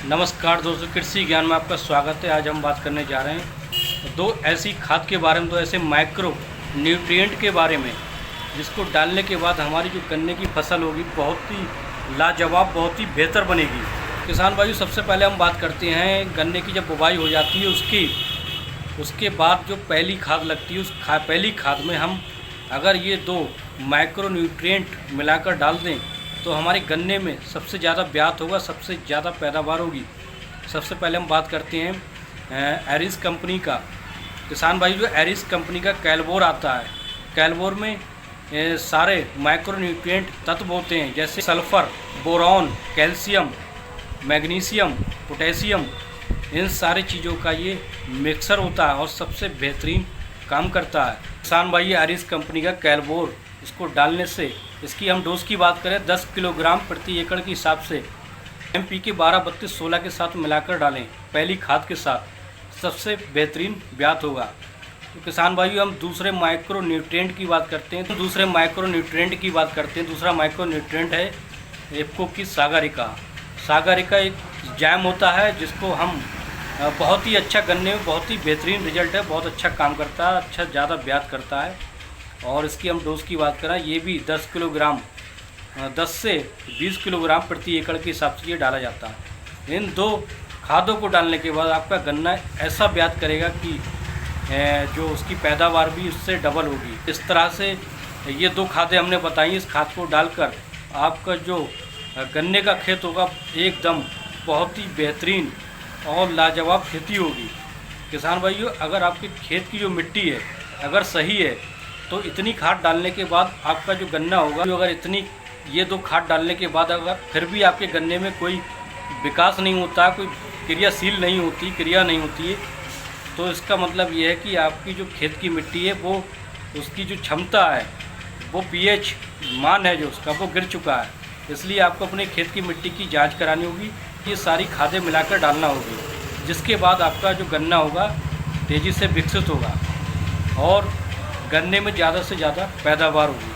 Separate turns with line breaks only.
नमस्कार दोस्तों, कृषि ज्ञान में आपका स्वागत है। आज हम बात करने जा रहे हैं दो ऐसी खाद के बारे में, दो ऐसे माइक्रो न्यूट्रिएंट के बारे में जिसको डालने के बाद हमारी जो गन्ने की फसल होगी बहुत ही लाजवाब, बहुत ही बेहतर बनेगी। किसान भाइयों, सबसे पहले हम बात करते हैं गन्ने की जब बुवाई हो जाती है उसके बाद जो पहली खाद लगती है पहली खाद में हम अगर ये दो माइक्रो न्यूट्रिएंट मिलाकर डाल दें तो हमारे गन्ने में सबसे ज़्यादा ब्यात होगा, सबसे ज़्यादा पैदावार होगी। सबसे पहले हम बात करते हैं एरिस कंपनी का। किसान भाई, जो एरिस कंपनी का कैलबोर आता है, कैलबोर में सारे माइक्रो न्यूट्रिएंट तत्व होते हैं, जैसे sulphur, boron, calcium, magnesium, potassium. इन सारी चीज़ों का ये मिक्सर होता है और सबसे बेहतरीन काम करता है। किसान भाई, एरिस कंपनी का कैलबोर, इसको डालने से इसकी हम डोज की बात करें 10 किलोग्राम प्रति एकड़ के हिसाब से MPK 12-32-16 के साथ मिलाकर डालें पहली खाद के साथ, सबसे बेहतरीन ब्यात होगा। तो किसान भाइयों, हम दूसरे माइक्रो न्यूट्रिएंट की बात करते हैं। दूसरा माइक्रो न्यूट्रिएंट है इफ्को की सागरिका। सागरिका एक जैम होता है जिसको हम बहुत ही अच्छा, गन्ने में बहुत ही बेहतरीन रिजल्ट है, बहुत अच्छा काम करता है, अच्छा ज़्यादा ब्यात करता है। और इसकी हम डोज की बात करें, ये भी 10 किलोग्राम 10 से 20 किलोग्राम प्रति एकड़ के हिसाब से ये डाला जाता है। इन दो खादों को डालने के बाद आपका गन्ना ऐसा ब्यात करेगा कि जो उसकी पैदावार भी उससे डबल होगी। इस तरह से ये दो खादें हमने बताई, इस खाद को डालकर आपका जो गन्ने का खेत होगा एकदम बहुत ही बेहतरीन और लाजवाब खेती होगी। किसान भाइयों, अगर आपके खेत की जो मिट्टी है अगर सही है तो इतनी खाद डालने के बाद आपका जो गन्ना होगा, जो अगर ये दो खाद डालने के बाद अगर फिर भी आपके गन्ने में कोई विकास नहीं होता, कोई क्रिया नहीं होती है, तो इसका मतलब ये है कि आपकी जो खेत की मिट्टी है वो उसकी जो क्षमता है, वो pH मान है जो उसका, वो गिर चुका है। इसलिए आपको अपने खेत की मिट्टी की जांच करानी होगी, ये सारी खादें मिलाकर डालना होगी, जिसके बाद आपका जो गन्ना होगा तेज़ी से विकसित होगा और गन्ने में ज़्यादा से ज़्यादा पैदावार होगी।